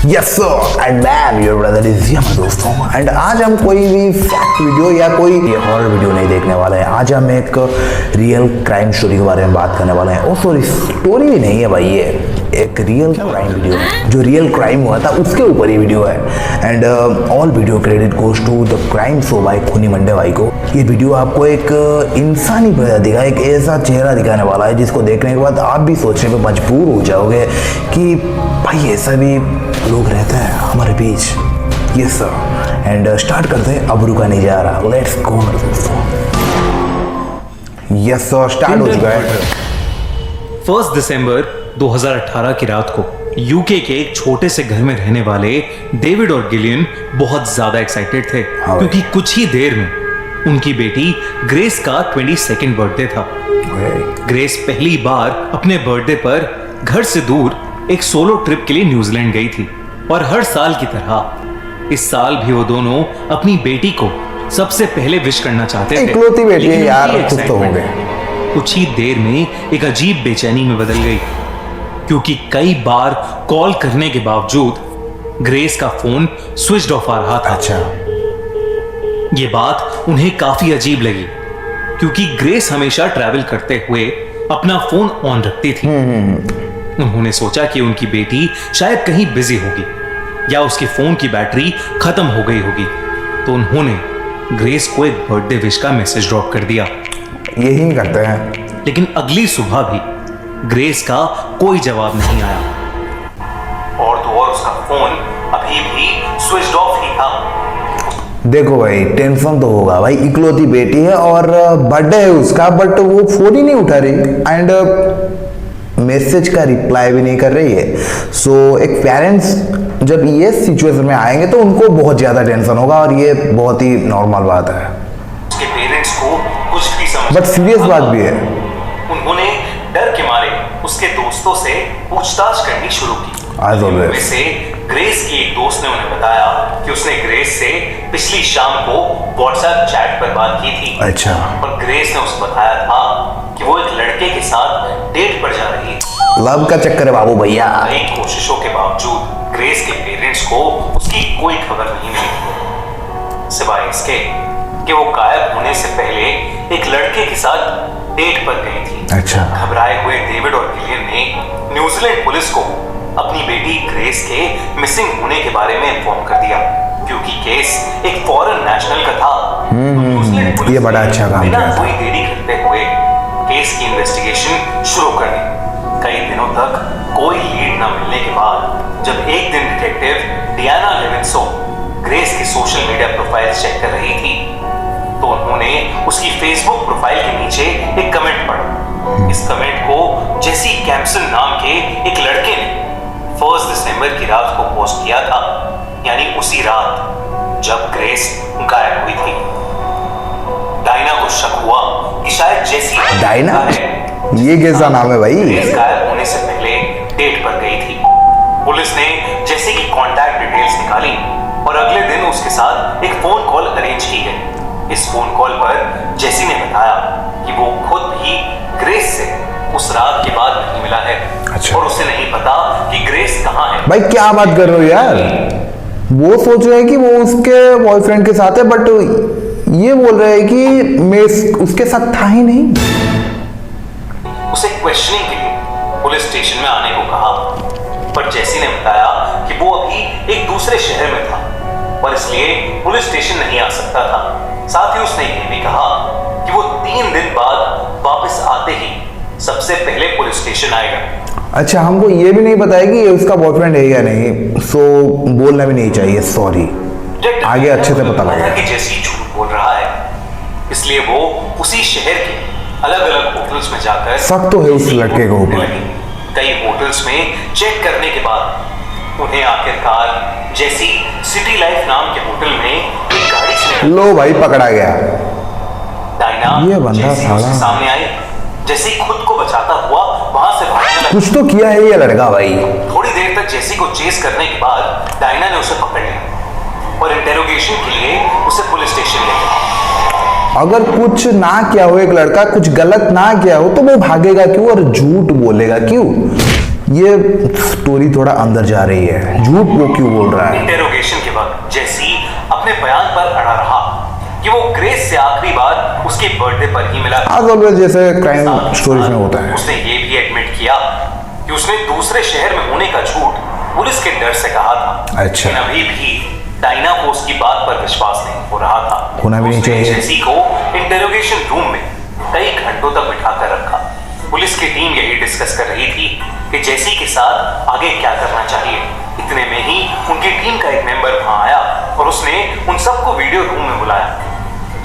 Yes sir and ma'am your brother is here मेरे दोस्तों। And आज हम कोई भी फैक्ट वीडियो या कोई हॉरर वीडियो नहीं देखने वाले हैं। आज हम एक रियल क्राइम स्टोरी के बारे में बात करने वाले हैं। ओ सॉरी, स्टोरी भी नहीं है भाई, ये एक रियल क्राइम वीडियो है। जो रियल क्राइम हुआ था उसके ऊपर ये वीडियो है। And all video credit goes to the crime show by Khooni Monday भाई को। ये वीडियो आपको एक इंसानी दिखा, एक ऐसा चेहरा दिखाने वाला है जिसको देखने के बाद आप भी सोचने पे मजबूर हो जाओगे कि भाई ऐसा भी लोग रहते हैं हमारे बीच। Yes sir. एंड स्टार्ट करते हैं, अब रुका नहीं जा रहा। लेट्स गो मेरे दोस्तों। यस सर, स्टार्ट हो चुका है। 1 दिसंबर 2018 की रात को यूके के एक छोटे से घर में रहने वाले डेविड और गिलियन बहुत ज्यादा एक्साइटेड थे क्योंकि कुछ ही देर में उनकी बेटी ग्रेस का 22nd बर्थडे था। ग्रेस पहली बार अपने बर्थडे पर घर से दूर एक सोलो ट्रिप के लिए न्यूजीलैंड गई थी और हर साल की तरह इस साल भी वो दोनों अपनी बेटी को सबसे पहले विश करना चाहते थे। इकलौती बेटी है यार, खुश तो होंगे। कुछ ही देर में एक अजीब बेचैनी में बदल गई क्योंकि कई बार कॉल करने के बावजूद ग्रेस का फोन स्विच ऑफ आ रहा था। अच्छा। ये बात उन्हें काफी अजीब लगी क्योंकि ग्रेस हमेशा ट्रैवल करते हुए अपना फोन ऑन रखती थी। उन्होंने सोचा कि उनकी बेटी शायद कहीं बिजी होगी या उसके फोन की बैटरी खत्म हो गई होगी, तो उन्होंने ग्रेस को एक बर्थडे विश का मैसेज ड्रॉप कर दिया। यही करते हैं। लेकिन अगली सुबह भी ग्रेस का कोई जवाब नहीं आया और तो और उसका फोन अभी भी स्विच ऑफ ही था। देखो भाई, टेंशन तो होगा भाई, इकलौती बेटी है और बर्थडे है उसका, बट वो फोन ही नहीं उठा रही एंड मैसेज का रिप्लाई भी नहीं कर रही है। सो एक पेरेंट्स जब ये सिचुएशन में आएंगे तो उनको बहुत ज्यादा टेंशन होगा और ये बहुत ही नॉर्मल बात है। उसके पेरेंट्स को कुछ भी समझ बट सीरियस बात भी है। उन्होंने डर के मारे उसके दोस्तों से पूछताछ करनी शुरू की। उनमें से ग्रेस की एक दोस्त ने उन्हें बताया कि उसने ग्रेस से पिछली शाम को व्हाट्सएप चैट पर बात की थी। अच्छा। और ग्रेस ने उसे बताया था कि वो एक लड़के के साथ डेट पर जा रही है। लव का चक्कर है बाबू भैया। कई कोशिशों के बावजूद ग्रेस के पेरेंट्स को उसकी कोई खबर नहीं मिली सिवाय इसके कि वो गायब होने से पहले एक लड़के के साथ डेट पर गई थी। अच्छा। घबराए हुए डेविड और गिलियन ने न्यूजीलैंड पुलिस को अपनी बेटी ग्रेस के मिसिंग होने के बारे में इन्फॉर्म कर दिया क्योंकि केस एक फॉरेन नेशनल का था। न्यूजीलैंड पुलिस ये बड़ा अच्छा काम बिना किया। कोई देरी करते हुए केस की इन्वेस्टिगेशन शुरू कर दी। कई दिनों तक कोई लीड न मिलने के बाद जब एक दिन डिटेक्टिव डियाना लेविन्सो ग्रेस की सोशल मीडिया प्रोफाइल चेक कर रही थी तो उन्होंने उसकी फेसबुक प्रोफाइल के नीचे एक कमेंट पढ़ा। इस कमेंट को जेसी कैम्पसन नाम के एक लड़के ने 1 दिसंबर की रात को पोस्ट किया था, यानी उसी रात जब ग्रेस गायब हुई थी। डायना को शक हुआ कि शायद जेसी डायना, ये कैसा नाम है भाई? ग्रेस गायब होने से पहले डेट पर गई थी। पुलिस ने जेसी की कांटेक्ट डिटेल्स निकाली और अगले दिन उसके साथ एक फोन कॉल अरेंज की गई। इस फोन कॉल पर जेसी ने बताया कि वो खुद भी ग्रेस से उस रात के बाद नहीं मिला है। अच्छा। और उसे नहीं पता कि ग्रेस कहाँ है। भाई क्या बात कर रहे हो यार? वो सोच रहे हैं कि वो उसके बॉयफ्रेंड के साथ है, बट ये बोल रहे हैं कि मैं उसके साथ था ही नहीं। उसे क्वेश्चनिंग के लिए पुलिस स्टेशन में आने को कहा पर जेसी ने बताया कि वो अभी एक दूसरे शहर में था और इसलिए पुलिस स्टेशन नहीं आ सकता था। साथ ही उसने ये भी कहा कि वो 3 दिन बाद वापस आते ही सबसे पहले पुलिस स्टेशन आएगा। अच्छा, हमको ये भी नहीं बताया कि ये उसका बॉयफ्रेंड है या नहीं, सो बोलना भी नहीं चाहिए। सॉरी, आगे अच्छे से पता लगेगा कि जेसी झूठ बोल रहा है, इसलिए वो उसी शहर के अलग अलग होटल्स में जाकर शक तो है उस लड़के के ऊपर। कई होटल्स में चेक करने के बाद उन्हें आखिरकार जेसी सिटी लाइफ नाम के होटल में एक गाड़ी से लो भाई, पकड़ा गया। डायना ये बंदा साला सामने आई। जेसी खुद को बचाता हुआ वहां से भागने लगा। कुछ तो किया है ये लड़का भाई। थोड़ी देर तक जेसी को चेस करने के बाद डायना ने उसे पकड़ लिया और इंटेरोगेशन के लिए उसे पुलिस स्टेशन ले गया। अगर कुछ ना किया हो एक लड़का, कुछ गलत ना किया हो, तो वो भागेगा क्यों और झूठ बोलेगा क्यों? ये स्टोरी थोड़ा अंदर जा रही है, झूठ वो क्यों बोल रहा है? इंटेरोगेशन के वक्त जेसी अपने बयान पर अड़ा रहा कि वो ग्रेस से आखिरी बार उसके बर्थडे पर ही मिला। आज ऑलवेज जैसे क्राइम स्टोरीज में होता है। उसने ये भी एडमिट किया कि उसने दूसरे शहर में होने का झूठ पुलिस के डर से कहा था। अच्छा। लेकिन अभी भी डायना को उसकी बात पर विश्वास नहीं हो रहा था। होना भी नहीं चाहिए। जेसी को इंटेरोगेशन रूम में कई घंटों तक बिठाकर रखा। पुलिस की टीम यही डिस्कस कर रही थी कि जेसी के साथ आगे क्या करना चाहिए। इतने में ही उनकी टीम का एक मेंबर वहां आया और उसने उन सबको वीडियो रूम में बुलाया,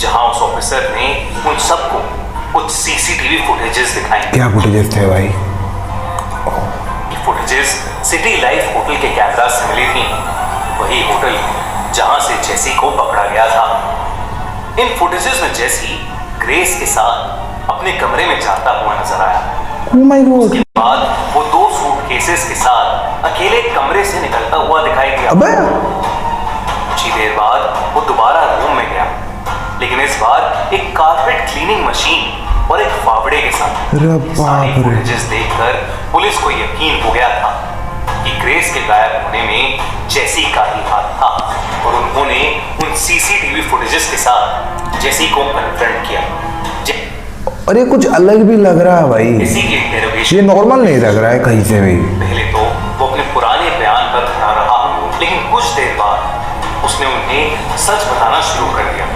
जहां उस ऑफिसर ने उन सबको कुछ सीसीटीवी फुटेजेस दिखाए। क्या फुटेजेस थे भाई? फुटेजेस सिटी लाइफ होटल के कैमरा से मिली थी, वही होटल जहां से जेसी को पकड़ा गया था। इन फुटेजेस में जेसी ग्रेस के साथ अपने कमरे में जाता हुआ नजर आया। Oh my God! उसके बाद वो 2 सूटकेसेस के साथ अकेले कमरे से निकलता हुआ दिखाई दिया। अबे! कुछ ही देर बाद वो दोबारा रूम में गया, लेकिन इस बार एक कारपेट क्लीनिंग मशीन और एक फावड़े के साथ। अरे बाप रे! फुटेजेस देखकर पुलिस को यकीन हो गया था कि ग्रेस के गायब होने में जेसी का ही हाथ था और उन्होंने उन सीसीटीवी फुटेजेस के साथ जेसी को कन्फ्रंट किया। और ये कुछ अलग भी लग रहा है भाई, जेसी की इंटेरोगेशन ये नॉर्मल नहीं लग रहा है कहीं से भी। पहले तो वो अपने पुराने बयान पर खड़ा रहा, लेकिन कुछ देर बाद उसने उन्हें सच बताना शुरू कर दिया।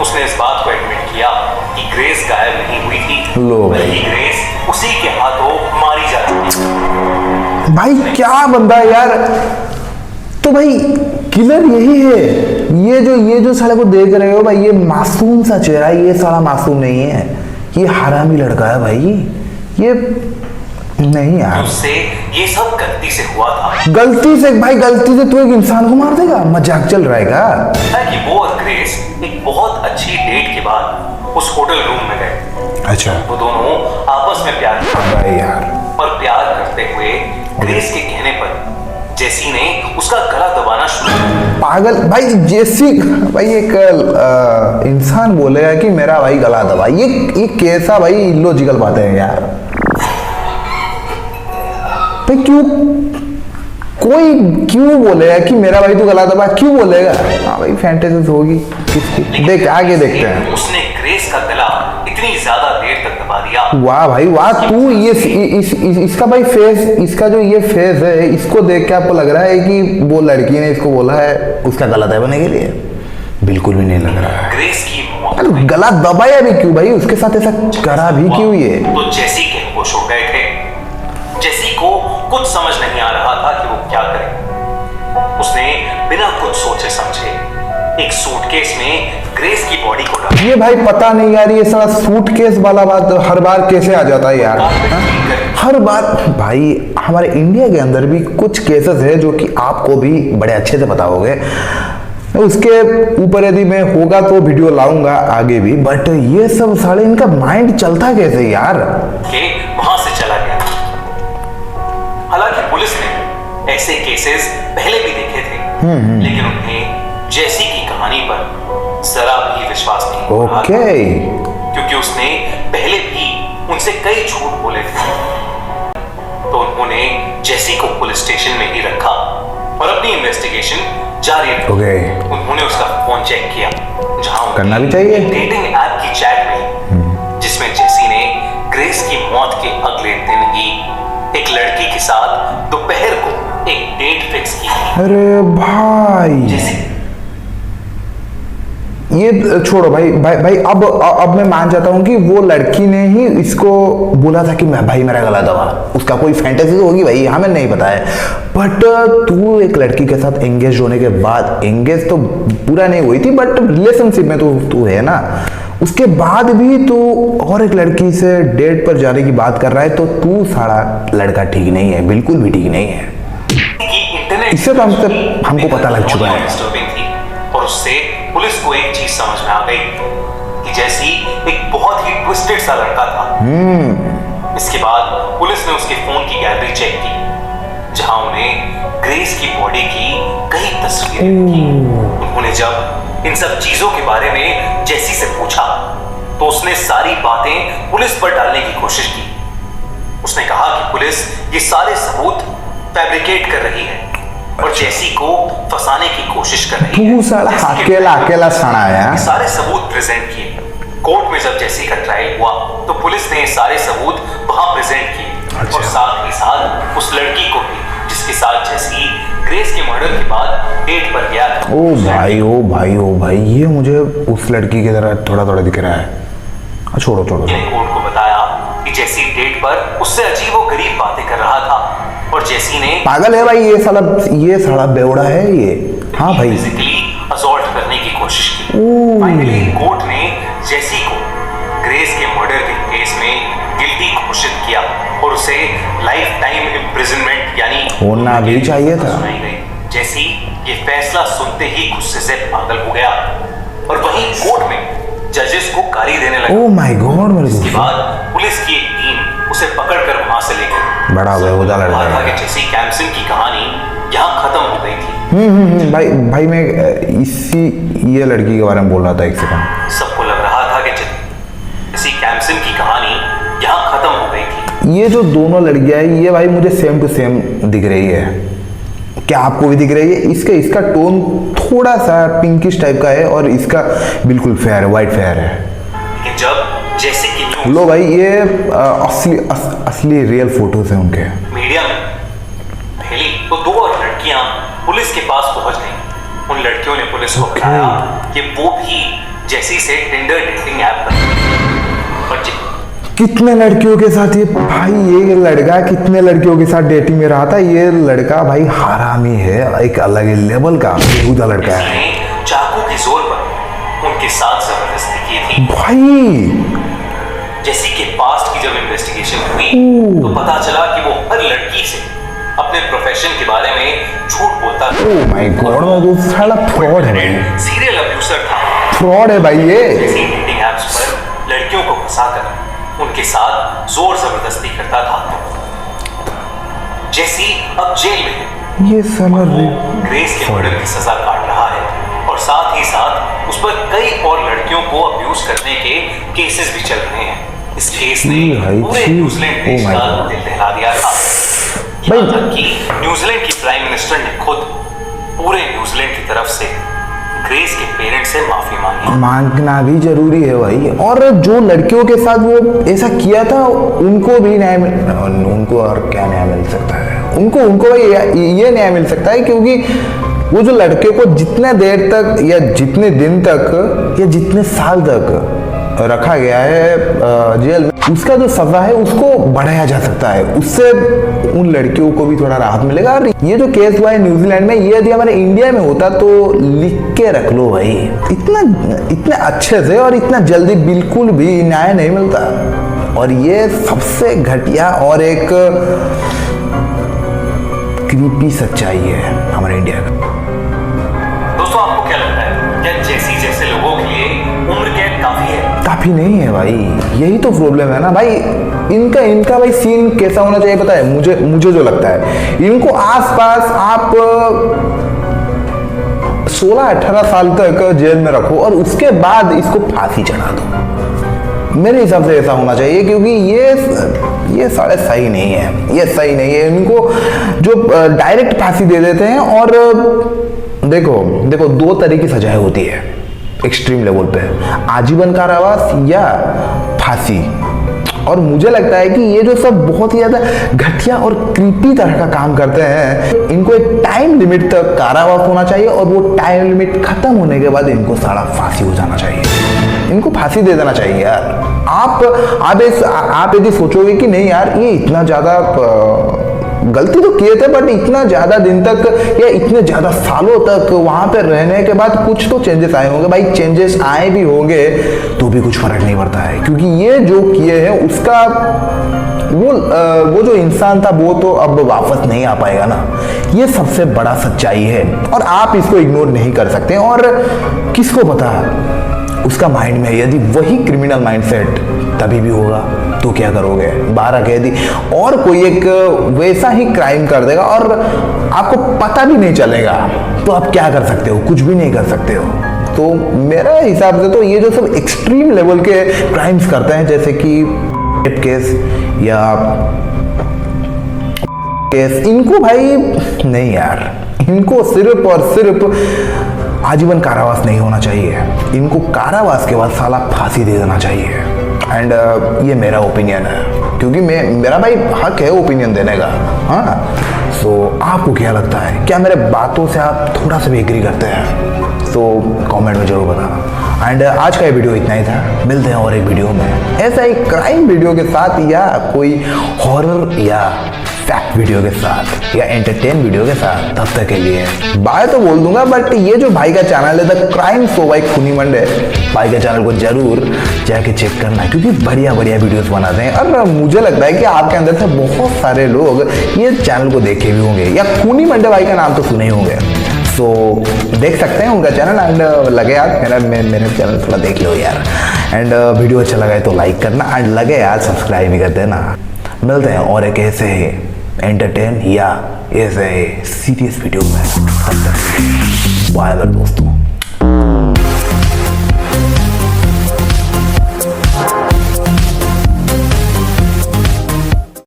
उसने इस बात को एडमिट किया कि ग्रेस गायब नहीं हुई थी, लो भाई। बल्कि ग्रेस उसी के हाथों मारी जा चुकी। भाई क्या बंदा है यार। तो भाई किलर यही है। ये जो साले को देख रहे हो भाई, ये मासूम सा चेहरा है, ये साला मासूम नहीं है, ये हरामी लड़का है भाई। ये नहीं यार, उससे ये सब गलती से हुआ था। गलती से भाई, गलती से तू एक इंसान को मार देगा? मजाक चल रहा है क्या? कि वो और ग्रेस एक बहुत अच्छी डेट के बाद उस होटल रूम में गए। अच्छा। वो दोनों आपस में प्यार भाई यार, और प्यार करते हुए ग्रेस के कहने पर जेसी ने उसका गला दबाना शुरू किया। पागल भाई, जेसी भाई एक इंसान बोलेगा कि मेरा भाई गला दबा, ये कैसा भाई इलॉजिकल बातें हैं यार। भाई क्यों बोलेगा कि मेरा भाई तो गला दबा, क्यों बोलेगा? हाँ भाई, फैंटेसीज होगी किसकी। देख आगे देखते हैं। उसने ग्रेस का गला इतनी ज्यादा देर तक दबा दिया। वाह भाई वाह, तू ये इसका भाई फेस, इसका जो ये फेस है, इसको देख के आपको लग रहा है कि वो लड़की ने इसको बोला है उसका गला दबाने के लिए? बिल्कुल भी नहीं लग रहा है। ग्रेस की अरे गला दबाया भी क्यों भाई? उसके साथ ऐसा करा भी क्यों ये? तो जेसी के होश हो गए थे। जेसी को कुछ समझ नहीं आ रहा था कि वो क्या करे। उसने बिना कुछ सोचे समझे एक सूटकेस में ग्रेस की बॉडी को डाला। ये भाई पता नहीं यार, ये सारा सूटकेस वाला बात हर बार कैसे आ जाता है यार? हर बार भाई, हमारे इंडिया के अंदर भी कुछ केसेस है जो कि आपको भी बड़े अच्छे से पता होंगे। उसके ऊपर यदि मैं होगा तो वीडियो लाऊंगा आगे भी, बट ये सब साले इनका माइंड चलता कैसे यार? के वहां से चला गया। हालांकि पुलिस ने ऐसे केसेस पहले भी देखे थे, लेकिन उन्हें जेसी की कहानी पर जरा भी विश्वास नहीं हो रहा था, क्योंकि उसने पहले भी उनसे कई झूठ बोले थे। तो उन्होंने जेसी को पुलिस स्टेशन में ही रखा और अपनी इन्वेस्टिगेशन जारी रखी। उन्होंने उसका फोन चेक किया, जहां करना भी चाहिए। डेटिंग ऐप की चैट में, जिसमें जेसी ने ग्रेस की मौत के अगले दिन ही एक लड़की के साथ दोपहर को एक डेट फिक्स की। अरे भाई, ये छोड़ो भाई भाई अब मैं मान जाता हूँ कि वो लड़की ने ही इसको बोला था कि मैं भाई मेरा गला दबा। उसका कोई फैंटेसी होगी भाई, हमें नहीं पता है। बट तू एक लड़की के साथ एंगेज होने के बाद, एंगेज तो पूरा नहीं हुई थी बट रिलेशनशिप में तो तू है ना, उसके बाद भी तू और एक लड़की से डेट पर जाने की बात कर रहा है, तो तू सारा लड़का ठीक नहीं है, बिल्कुल भी ठीक नहीं है। इससे तो हमको पता लग चुका है। और उससे पुलिस को एक चीज समझ में आ गई कि जेसी एक बहुत ही ट्विस्टेड सा लड़का था। इसके बाद पुलिस ने उसके फोन की गैलरी चेक की, जहां उन्हें ग्रेस की बॉडी की कई तस्वीरें मिली। उन्होंने जब इन सब चीजों के बारे में जेसी से पूछा, तो उसने सारी बातें पुलिस पर डालने की कोशिश की। उसने कहा कि पुलिस ये सारे सबूत फैब्रिकेट कर रही है और जेसी को फंसाने की कोशिश कर रही है। तू साला जेसी के अकेला अकेला सड़ा है। ये सारे सबूत प्रेजेंट किए। कोर्ट में जब जेसी का ट्रायल हुआ तो पुलिस ने ये सारे सबूत वहां प्रेजेंट किए अच्छा। और साथ ही साथ उस लड़की को भी जिसके साथ जेसी ग्रेस के मर्डर के बाद डेट पर गया था। ओ भाई ओ भाई ओ भाई, ये मुझे उस लड़की की तरह थोड़ा थोड़ा दिख रहा है। छोड़ो छोड़ो। कोर्ट को बताया कि जेसी डेट पर उससे अजीब और गरीब बातें कर रहा था और जेसी ने पागल है भाई ये साला बेवड़ा है ये। हाँ भाई, फिजिकली असॉल्ट करने की कोशिश की। फाइनली कोर्ट ने जेसी को ग्रेस के मर्डर के केस में गिल्टी घोषित किया और उसे लाइफ टाइम इम्प्रिजनमेंट यानी होना भी चाहिए था। सुनाई गई। जेसी ये फैसला सुनते ही गुस्से से पागल हो गया और वहीं कोर्ट में जजेस को गाली देने लगे। ओह माय गॉड, मेरे इसके बाद पुलिस की एक टीम उसे पकड़कर वहां से ले गई। बड़ा बेहुदा लड़का कहा था है। कि जेसी कैम्पसन की कहानी यहाँ खत्म हो गई थी। भाई मैं ये लड़की के बारे में बोल रहा था एक सेकंड। सबको लग रहा था कि जेसी कैम्पसन की कहानी यहाँ खत्म हो गई थी। ये जो दोनों लड़कियां हैं ये भाई मुझे सेम टू सेम दिख रही है। क्या आपको भी दिख रही है? इसका टोन थोड़ा सा पिंकिश टाइप का है और इसका बिल्कुल फेयर है, वाइट फेयर है। लेकिन जब जेसी की न्यूज़ लो भाई, ये असली रियल फोटोज हैं उनके। मीडिया में फैली तो दो और लड़कियां पुलिस के पास पहुंच गईं। उन लड़कियों ने पुलिस को बताया कि वो भी जेसी से टिंडर डेटिंग ऐप पर और कितने लड़कियों के साथ ये भाई, ये लड़का कितने लड़कियों के साथ डेटिंग में रहा था। ये लड़का भाई हरामी है, एक अलग ही लेवल का बेहुदा लड़का है। इसने चाकू के जोर पर उनके साथ जबरदस्ती की थी। भाई जेसी के पास्ट की जब इन्वेस्टिगेशन हुई तो पता चला कि वो हर लड़की से अपने प्रोफेशन के बारे में झूठ बोलता था। ओह माय गॉड, वो साला फ्रॉड है भाई, सीरियल अब्यूजर था। फ्रॉड है भाई ये। जेसी डेटिंग ऐप्स पर लड़कियों को फंसाकर उनके साथ जोर जबरदस्ती करता था। जेसी अब जेल में है। ये साला ग्रेस के मर्डर की सजा काट रहा है और साथ ही साथ उस पर कई और लड़कियों को अब्यूज करने के केसेस भी चल रहे हैं। इस केस ने पूरे न्यूजीलैंड देश का दिल दहला दिया था। यहाँ तक कि न्यूजीलैंड की प्राइम मिनिस्टर ने खुद पूरे न्यूजीलैंड की तरफ से ग्रेस के पेरेंट्स से माफी मांगी। मांगना भी जरूरी है भाई। और जो लड़कियों के साथ वो ऐसा किया था उनको भी न्याय उनको और क्या न्याय मिल सकता है? उनको भाई ये न्याय मिल सकता है क्योंकि वो जो लड़के को जितने देर तक या जितने दिन तक या जितने साल तक रखा गया है जेल में, उसका जो सजा है उसको बढ़ाया जा सकता है। उससे उन लड़कियों को भी थोड़ा राहत मिलेगा। और ये जो केस हुआ है न्यूजीलैंड में, ये यदि हमारे इंडिया में होता तो लिख के रख लो भाई, इतने अच्छे से और इतना जल्दी बिल्कुल भी न्याय नहीं मिलता। और ये सबसे घटिया और एक क्रीपी सच्चाई है हमारे इंडिया का। दोस्तों, आपको क्या लगता है, क्या जेसी जैसे लोगों के लिए उम्र कैद काफी है? काफी नहीं है भाई, यही तो प्रॉब्लम है ना भाई। इनका भाई सीन कैसा होना चाहिए पता है मुझे जो लगता है, इनको आसपास आप 16-18 साल तक जेल में रखो और उसके बाद इसको फांसी चढ़ा दो। मेरे हिसाब से ऐसा होना चाहिए क्योंकि ये सारे सही नहीं है, ये सही नहीं है। इनको जो डायरेक्ट फांसी दे देते हैं और देखो दो तरह की सजाएं होती है एक्सट्रीम लेवल पे, आजीवन कारावास या फांसी। और मुझे लगता है कि ये जो सब बहुत ही ज्यादा घटिया और क्रीपी तरह का काम करते हैं, इनको एक टाइम लिमिट तक कारावास होना चाहिए और वो टाइम लिमिट खत्म होने के बाद इनको सारा फांसी हो जाना चाहिए। इनको फांसी दे देना चाहिए यार। आप यदि सोचोगे कि नहीं यार ये इतना ज्यादा गलती तो किए थे बट इतना ज्यादा दिन तक या इतने ज्यादा सालों तक वहां पे रहने के बाद कुछ तो चेंजेस आए होंगे। भाई चेंजेस आए भी होंगे तो भी कुछ फर्क नहीं पड़ता है क्योंकि ये जो किए हैं उसका वो जो इंसान था वो तो अब वापस नहीं आ पाएगा ना। ये सबसे बड़ा सच्चाई है और आप इसको इग्नोर नहीं कर सकते। और किसको पता उसका माइंड में यदि वही क्रिमिनल माइंडसेट तभी भी होगा तो क्या करोगे? 12 कैदी और कोई एक वैसा ही क्राइम कर देगा और आपको पता भी नहीं चलेगा तो आप क्या कर सकते हो? कुछ भी नहीं कर सकते हो। तो मेरे हिसाब से तो ये जो सब एक्सट्रीम लेवल के क्राइम्स करते हैं जैसे कि रेप केस या केस, इनको भाई नहीं यार, इनको सिर्फ और सिर्फ आजीवन कारावास नहीं होना चाहिए, इनको कारावास के बाद साला फांसी दे देना चाहिए। एंड ये मेरा ओपिनियन है, क्योंकि मेरा भाई हक है ओपिनियन देने का। हाँ, सो आपको क्या लगता है? क्या मेरे बातों से आप थोड़ा सा भी एग्री करते हैं? तो कमेंट में जरूर बताना। एंड आज का ये वीडियो इतना ही था, मिलते हैं और एक वीडियो में ऐसा ही क्राइम वीडियो के साथ, या कोई हॉरर या फैक्ट वीडियो के साथ, या एंटरटेन वीडियो के साथ। तब तक के लिए बाय तो बोल दूंगा, बट ये जो भाई का चैनल है the crime show by Khooni Monday, भाई के चैनल को जरूर जाके चेक करना है, क्योंकि बढ़िया बढ़िया वीडियोस बनाते हैं। और मुझे लगता है कि आपके अंदर से बहुत सारे लोग ये चैनल को देखे भी होंगे, या खूनी मंडे भाई का नाम तो सुने ही होंगे। सो देख सकते हैं उनका चैनल। एंड लगे यार मेरे चैनल थोड़ा देख लो यार। एंड वीडियो अच्छा लगा है तो लाइक करना, एंड लगे यार सब्सक्राइब भी कर देना। मिलते हैं और एक ऐसे एंटरटेन या ऐसे सीरियस वीडियो में। बाय बाय दोस्तों।